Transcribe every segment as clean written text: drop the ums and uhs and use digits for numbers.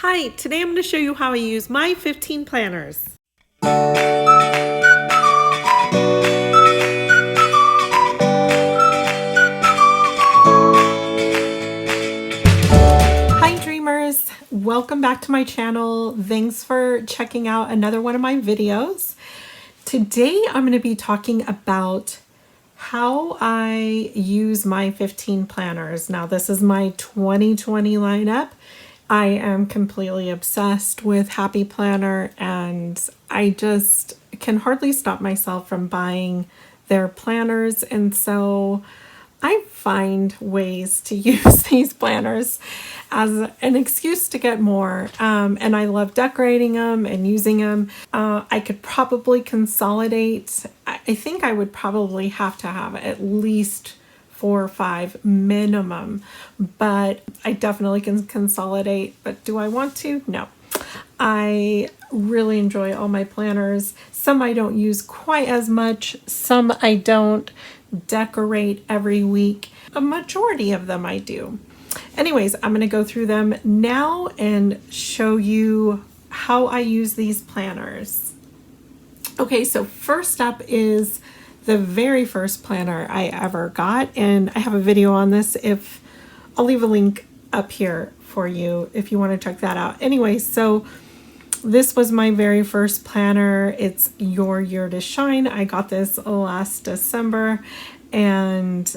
Hi, today I'm going to show you how I use my 15 planners. Hi dreamers, welcome back to my channel. Thanks for checking out another one of my videos. Today I'm going to be talking about how I use my 15 planners. Now this is my 2020 lineup. I am completely obsessed with Happy Planner and I just can hardly stop myself from buying their planners, and so I find ways to use these planners as an excuse to get more. And I love decorating them and using them. I could probably consolidate. I think I would probably have to have at least 4 or 5 minimum, but I definitely can consolidate. But do I want to? No. I really enjoy all my planners. Some I don't use quite as much, some I don't decorate every week. A majority of them I do. Anyways, I'm going to go through them now and show you how I use these planners. Okay, so first up is the very first planner I ever got, and I have a video on this. I'll leave a link up here for you if you want to check that out. Anyway, so this was my very first planner. It's Your Year to Shine. I got this last December and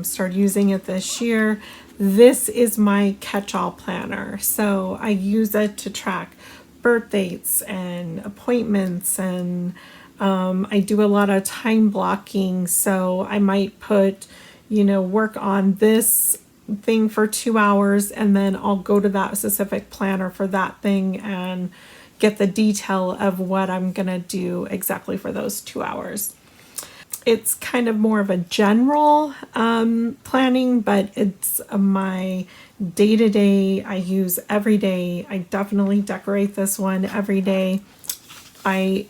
started using it this year. This is my catch-all planner. So I use it to track birth dates and appointments, and I do a lot of time blocking. So I might put, work on this thing for 2 hours, and then I'll go to that specific planner for that thing and get the detail of what I'm gonna do exactly for those 2 hours. It's kind of more of a general planning, but it's my day-to-day I use every day. I definitely decorate this one every day. I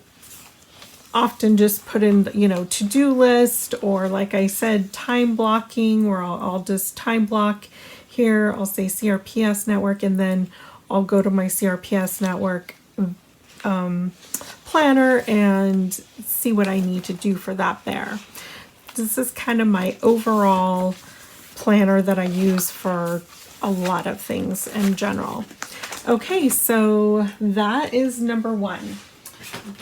often just put in, to-do list, or like I said, time blocking, where I'll just time block here. I'll say CRPS network, and then I'll go to my CRPS network planner and see what I need to do for that there. This is kind of my overall planner that I use for a lot of things in general. Okay, so that is number one.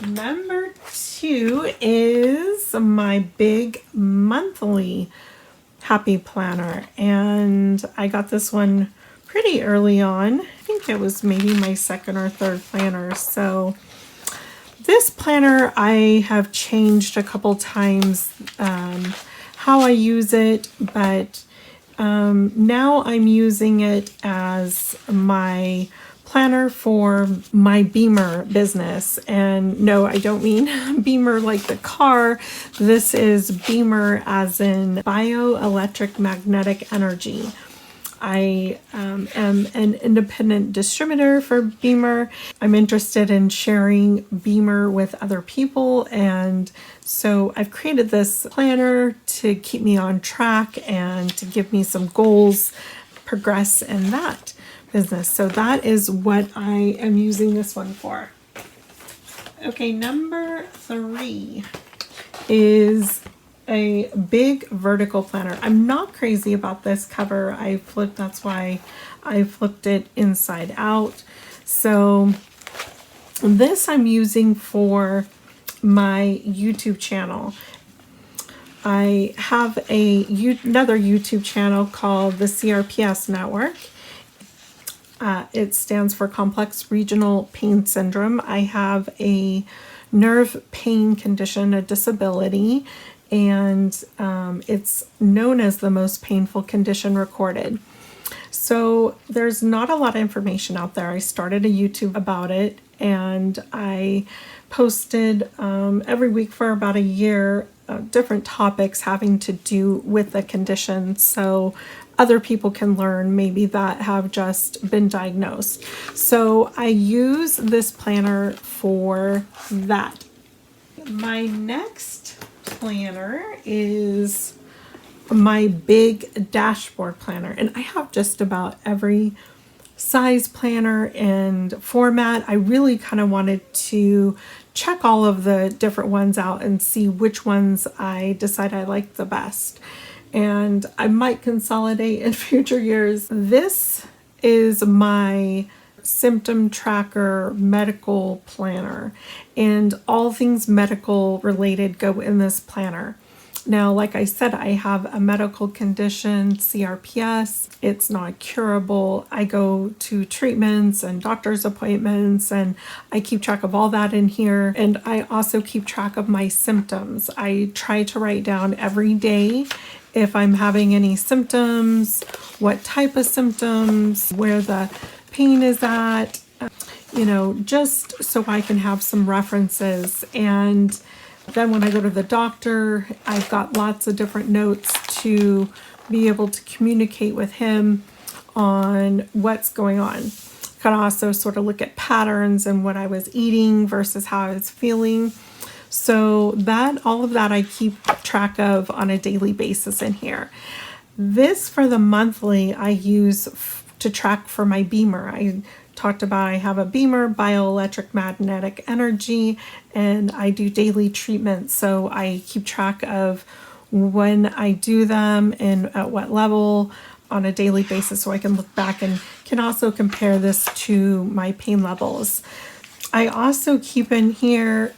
Number two is my big monthly Happy Planner, and I got this one pretty early on. I think it was maybe my second or third planner. So this planner I have changed a couple times how I use it, but now I'm using it as my planner for my Beamer business. And no, I don't mean Beamer like the car. This is Beamer as in bioelectric magnetic energy. I am an independent distributor for Beamer. I'm interested in sharing Beamer with other people, and so I've created this planner to keep me on track and to give me some goals, progress in that business. So that is what I am using this one for. Okay, number 3 is a big vertical planner. I'm not crazy about this cover. That's why I flipped it inside out. So this I'm using for my YouTube channel. I have another YouTube channel called the CRPS Network. It stands for Complex Regional Pain Syndrome. I have a nerve pain condition, a disability, and it's known as the most painful condition recorded. So there's not a lot of information out there. I started a YouTube about it, and I posted every week for about a year different topics having to do with the condition, so other people can learn, maybe that have just been diagnosed. So I use this planner for that. My next planner is my big dashboard planner, and I have just about every size planner and format. I really kind of wanted to check all of the different ones out and see which ones I decide I like the best. And I might consolidate in future years. This is my symptom tracker medical planner, and all things medical related go in this planner. Now, like I said, I have a medical condition, CRPS. It's not curable. I go to treatments and doctor's appointments, and I keep track of all that in here. And I also keep track of my symptoms. I try to write down every day if I'm having any symptoms, what type of symptoms, where the pain is at, just so I can have some references. And then when I go to the doctor, I've got lots of different notes to be able to communicate with him on what's going on. Can also sort of look at patterns and what I was eating versus how I was feeling. So all of that I keep track of on a daily basis in here. This for the monthly I use to track for my Beamer. I talked about I have a Beamer, bioelectric magnetic energy, and I do daily treatments. So I keep track of when I do them and at what level on a daily basis, so I can look back and can also compare this to my pain levels. I also keep in here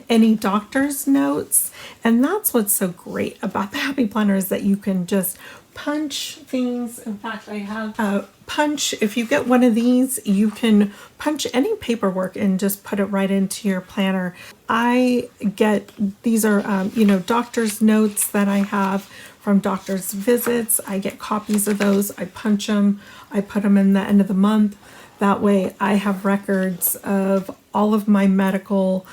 any doctor's notes, and that's what's so great about the Happy Planner is that you can just punch things. In fact, I have a punch. If you get one of these, you can punch any paperwork and just put it right into your planner. These are doctor's notes that I have from doctor's visits. I get copies of those. I punch them. I put them in the end of the month. That way I have records of all of my medical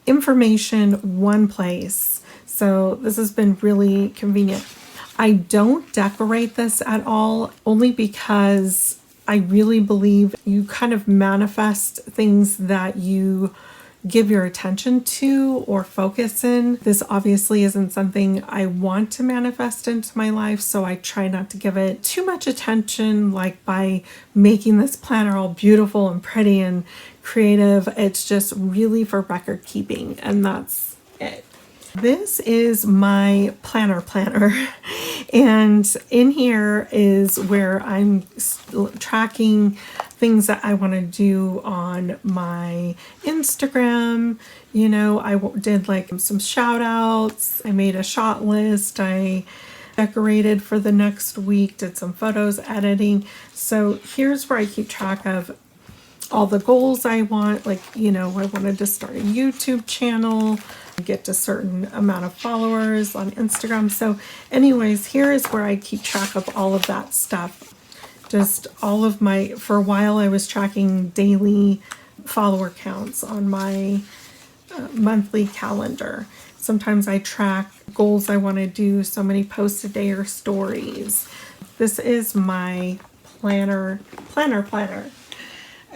information one place. So this has been really convenient. I don't decorate this at all, only because I really believe you kind of manifest things that you give your attention to or focus in. This obviously isn't something I want to manifest into my life, so I try not to give it too much attention, like by making this planner all beautiful and pretty and creative. It's just really for record keeping, and that's it. This is my planner, and in here is where I'm tracking things that I want to do on my Instagram. I did like some shout outs. I made a shot list. I decorated for the next week, did some photos editing. So here's where I keep track of all the goals I want. I wanted to start a YouTube channel, get to a certain amount of followers on Instagram. So anyways, here is where I keep track of all of that stuff. Just for a while I was tracking daily follower counts on my monthly calendar. Sometimes I track goals I want to do, so many posts a day or stories. This is my planner.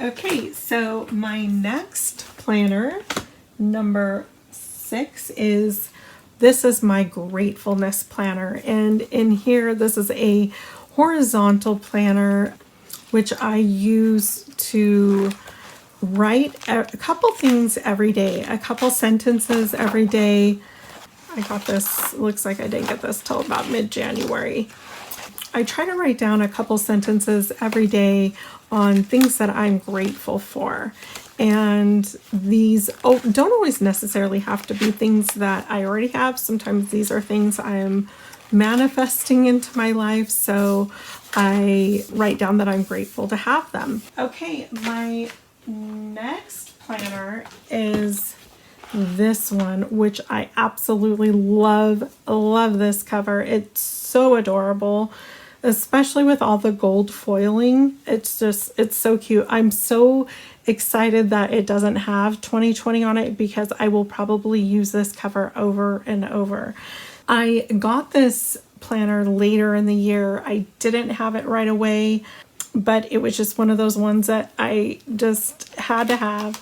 Okay, so my next planner, number 6, this is my gratefulness planner. And in here, this is a horizontal planner, which I use to write a couple things every day, a couple sentences every day. I got this, looks like I didn't get this till about mid-January. I try to write down a couple sentences every day on things that I'm grateful for. And these don't always necessarily have to be things that I already have. Sometimes these are things I am manifesting into my life, so I write down that I'm grateful to have them. Okay, my next planner is this one, which I absolutely love. Love this cover. It's so adorable, especially with all the gold foiling. It's so cute. I'm so excited that it doesn't have 2020 on it, because I will probably use this cover over and over. I got this planner later in the year. I didn't have it right away, but it was just one of those ones that I just had to have.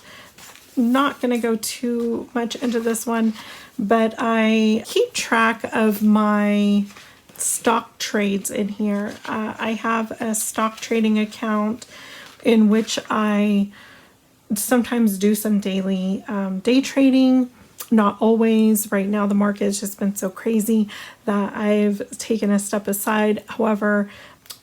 Not going to go too much into this one, but I keep track of my stock trades in here. I have a stock trading account in which I sometimes do some daily day trading. Not always. Right now the market has just been so crazy that I've taken a step aside. However,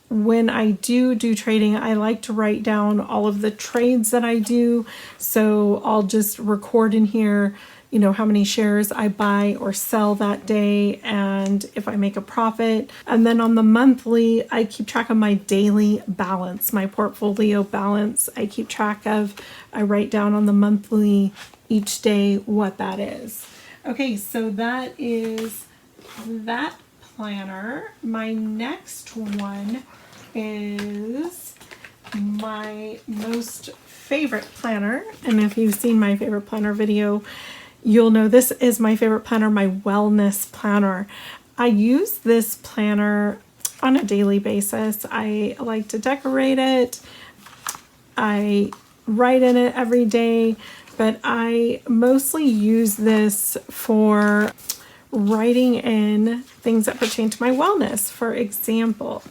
when I do trading, I like to write down all of the trades that I do. So I'll just record in here, you know, how many shares I buy or sell that day and if I make a profit. And then on the monthly, I keep track of my daily balance, my portfolio balance. I keep track of, I write down on the monthly each day what that is. Okay, so that is that planner. My next one is my most favorite planner. And if you've seen my favorite planner video, you'll know this is my favorite planner, my wellness planner. I use this planner on a daily basis. I like to decorate it. I write in it every day, but I mostly use this for writing in things that pertain to my wellness. For example,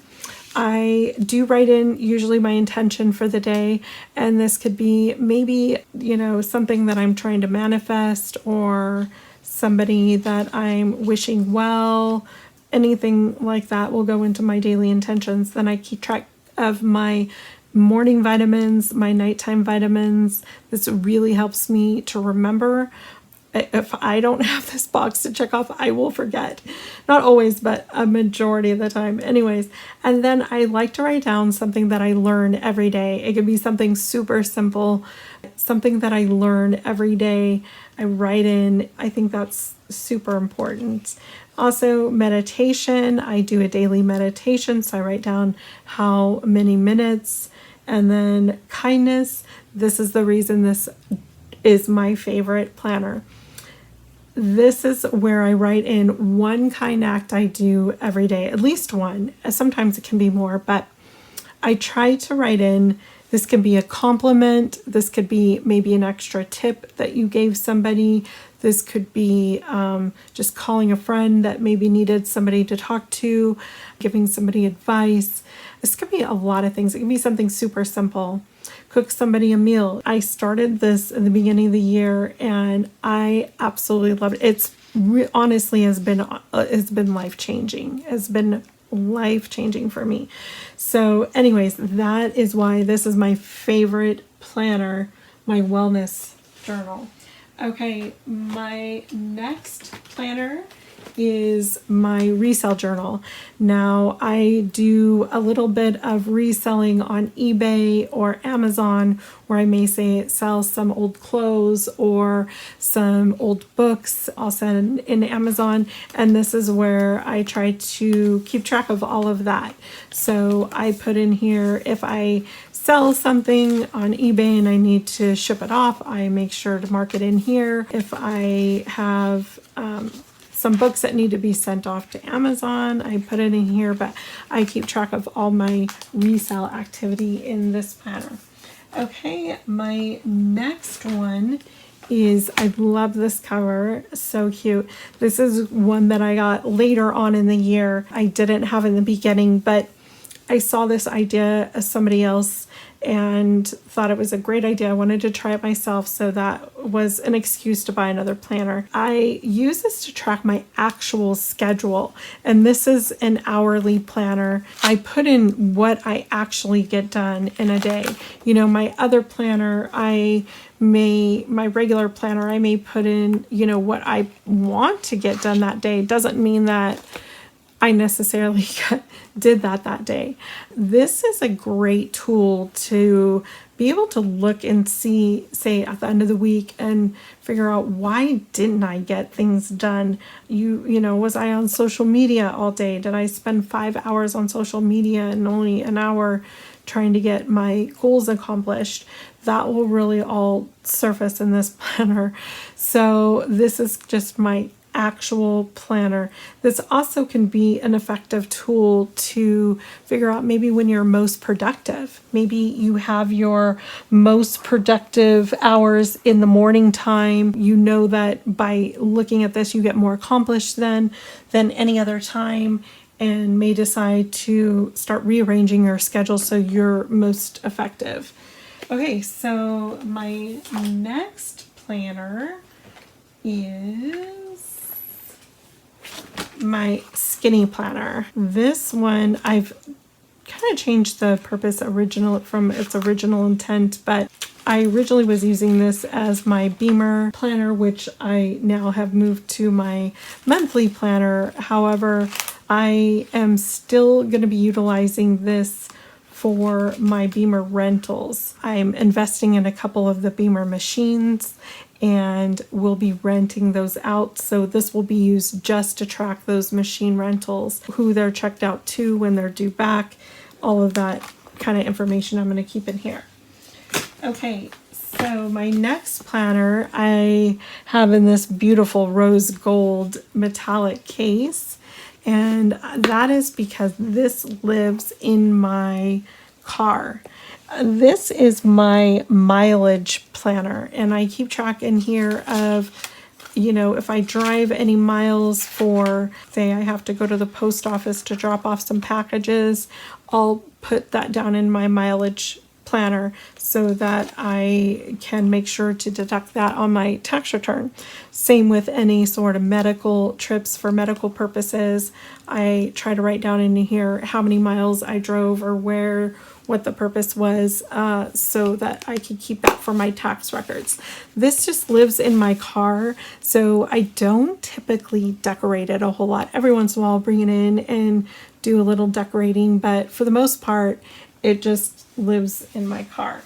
I do write in usually my intention for the day, and this could be maybe, you know, something that I'm trying to manifest or somebody that I'm wishing well. Anything like that will go into my daily intentions. Then I keep track of my morning vitamins, my nighttime vitamins. This really helps me to remember. If I don't have this box to check off, I will forget. Not always, but a majority of the time. Anyways, and then I like to write down something that I learn every day. It could be something super simple, something that I learn every day. I write in. I think that's super important. Also, meditation. I do a daily meditation, so I write down how many minutes. And then kindness. This is the reason this is my favorite planner. This is where I write in one kind act I do every day, at least one. Sometimes it can be more, but I try to write in. This could be a compliment. This could be maybe an extra tip that you gave somebody. This could be just calling a friend that maybe needed somebody to talk to, giving somebody advice. This could be a lot of things. It can be something super simple. Cook somebody a meal. I started this in the beginning of the year and I absolutely love it. It's honestly has been life-changing. Has been life-changing for me. So anyways, that is why this is my favorite planner, my wellness journal. Okay, my next planner is my Resale Journal. Now, I do a little bit of reselling on eBay or Amazon, where I may say sell some old clothes or some old books. I'll send in Amazon, and this is where I try to keep track of all of that. So I put in here if I sell something on eBay and I need to ship it off, I make sure to mark it in here. If I have some books that need to be sent off to Amazon, I put it in here, but I keep track of all my resale activity in this planner. Okay, my next one is, I love this cover, so cute. This is one that I got later on in the year. I didn't have in the beginning, but I saw this idea of somebody else and thought it was a great idea. I wanted to try it myself, so that was an excuse to buy another planner. I use this to track my actual schedule, and this is an hourly planner. I put in what I actually get done in a day. You know, my other planner, my regular planner, I may put in, you know, what I want to get done that day. Doesn't mean that I necessarily did that day. This is a great tool to be able to look and see, say at the end of the week, and figure out, why didn't I get things done? You know, was I on social media all day? Did I spend 5 hours on social media and only an hour trying to get my goals accomplished? That will really all surface in this planner. So this is just my actual planner. This also can be an effective tool to figure out maybe when you're most productive. Maybe you have your most productive hours in the morning time. You know that by looking at this, you get more accomplished than any other time. and may decide to start rearranging your schedule so you're most effective. Okay, so my next planner is my skinny planner. This one I've kind of changed the purpose from its original intent, but I originally was using this as my Beamer planner, which I now have moved to my monthly planner. However, I am still going to be utilizing this for my Beamer rentals. I'm investing in a couple of the Beamer machines and we'll be renting those out. So this will be used just to track those machine rentals, who they're checked out to, when they're due back, all of that kind of information I'm going to keep in here. Okay, so my next planner I have in this beautiful rose gold metallic case, and that is because this lives in my car. This is my mileage planner, and I keep track in here of, if I drive any miles for, say, I have to go to the post office to drop off some packages, I'll put that down in my mileage planner so that I can make sure to deduct that on my tax return. Same with any sort of medical trips for medical purposes. I try to write down in here how many miles I drove or what the purpose was, so that I could keep that for my tax records. This just lives in my car, so I don't typically decorate it a whole lot. Every once in a while I'll bring it in and do a little decorating, but for the most part it just lives in my car.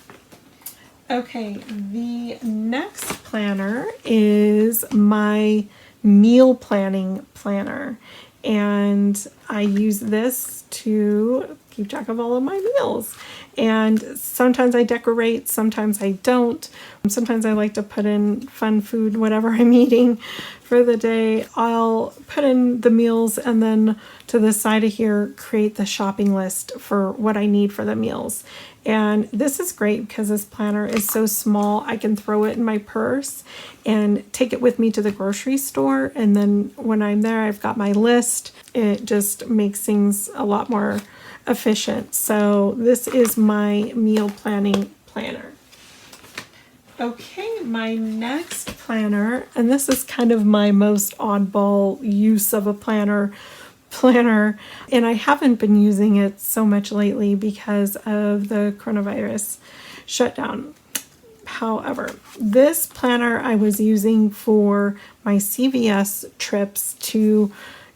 Okay, the next planner is my meal planning planner, and I use this to keep track of all of my meals. And sometimes I decorate, sometimes I don't. Sometimes I like to put in fun food, whatever I'm eating for the day. I'll put in the meals and then to the side of here create the shopping list for what I need for the meals. And this is great because this planner is so small. I can throw it in my purse and take it with me to the grocery store. And then when I'm there, I've got my list. It just makes things a lot more efficient. So this is my meal planning planner. Okay, my next planner, and this is kind of my most oddball use of a planner, and I haven't been using it so much lately because of the coronavirus shutdown. However, this planner I was using for my CVS trips to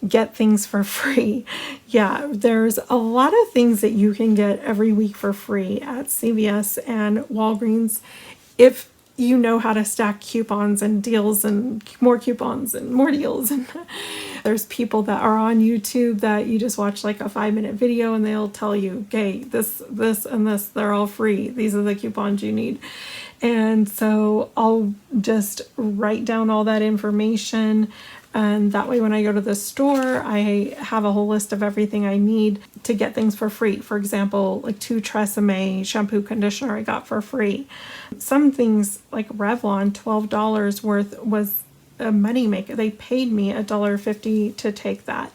get things for free. Yeah, there's a lot of things that you can get every week for free at CVS and Walgreens if you know how to stack coupons and deals and more coupons and more deals. And there's people that are on YouTube that you just watch like a 5-minute video and they'll tell you, okay, this, and this, they're all free. These are the coupons you need. And so I'll just write down all that information. And that way when I go to the store, I have a whole list of everything I need to get things for free. For example, like 2 Tresemme shampoo conditioner I got for free. Some things like Revlon, $12 worth was a money maker. They paid me $1.50 to take that.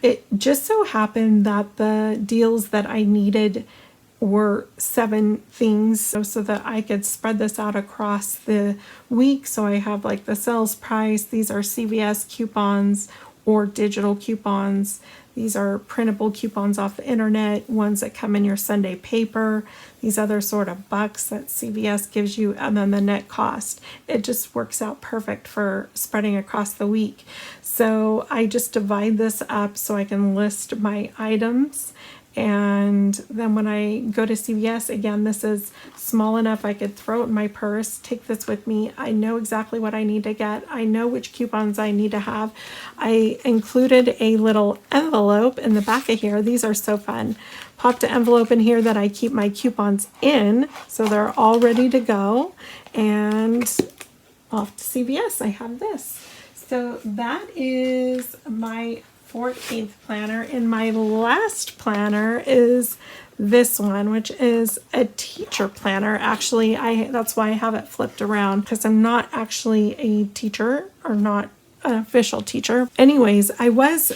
It just so happened that the deals that I needed were 7 things so that I could spread this out across the week. So I have like the sales price. These are CVS coupons or digital coupons. These are printable coupons off the internet, ones that come in your Sunday paper, these other sort of bucks that CVS gives you, and then the net cost. It just works out perfect for spreading across the week. So I just divide this up so I can list my items. And then when I go to CVS, again, this is small enough I could throw it in my purse, take this with me. I know exactly what I need to get. I know which coupons I need to have. I included a little envelope in the back of here. These are so fun. Popped an envelope in here that I keep my coupons in, so they're all ready to go. And off to CVS, I have this. So that is my 14th planner, and my last planner is this one, which is a teacher planner. Actually, that's why I have it flipped around, because I'm not actually a teacher, or not an official teacher. Anyways, I was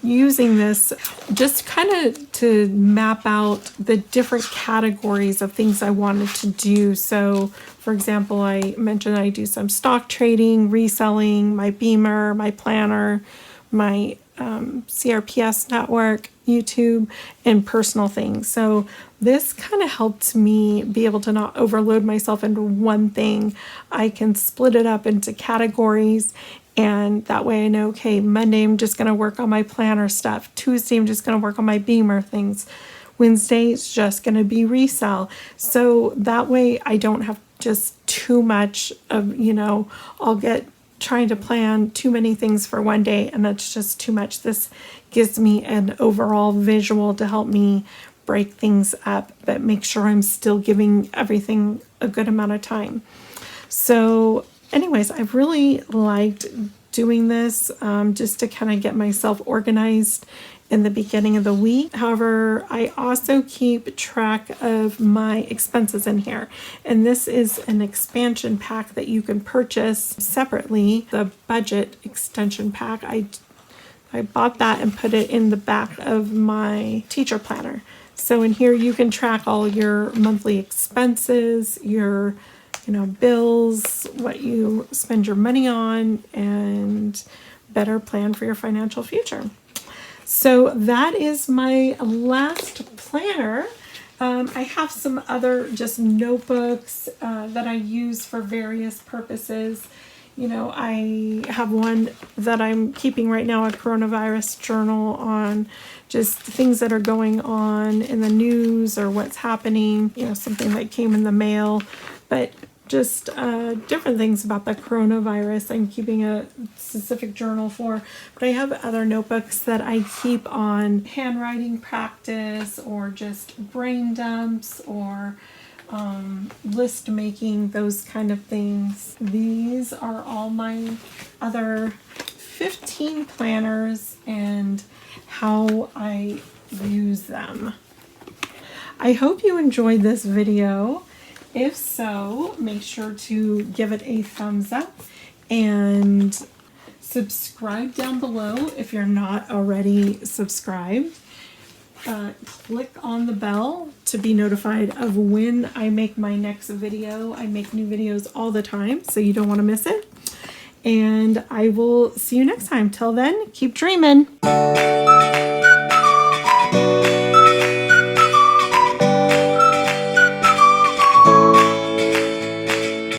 using this just kind of to map out the different categories of things I wanted to do. So, for example, I mentioned I do some stock trading, reselling, my Beamer, my planner, my CRPS network, YouTube, and personal things. So this kind of helped me be able to not overload myself into one thing. I can split it up into categories, and that way I know, okay, Monday I'm just going to work on my planner stuff. Tuesday I'm just going to work on my Beamer things. Wednesday it's just going to be resell. So that way I don't have just too much of, I'll get trying to plan too many things for one day and that's just too much. This gives me an overall visual to help me break things up, but make sure I'm still giving everything a good amount of time. So anyways, I've really liked doing this just to kind of get myself organized in the beginning of the week. However, I also keep track of my expenses in here. And this is an expansion pack that you can purchase separately, the budget extension pack. I bought that and put it in the back of my teacher planner. So in here you can track all your monthly expenses, your bills, what you spend your money on, and better plan for your financial future. So that is my last planner. I have some other just notebooks that I use for various purposes. I have one that I'm keeping right now, a coronavirus journal on just things that are going on in the news or what's happening, something that came in the mail, but just different things about the coronavirus I'm keeping a specific journal for. But I have other notebooks that I keep on handwriting practice or just brain dumps or list making, those kind of things. These are all my other 15 planners and how I use them. I hope you enjoyed this video. If so, make sure to give it a thumbs up and subscribe down below if you're not already subscribed. Click on the bell to be notified of when I make my next video. I make new videos all the time, so you don't want to miss it. And I will see you next time. Till then, keep dreaming.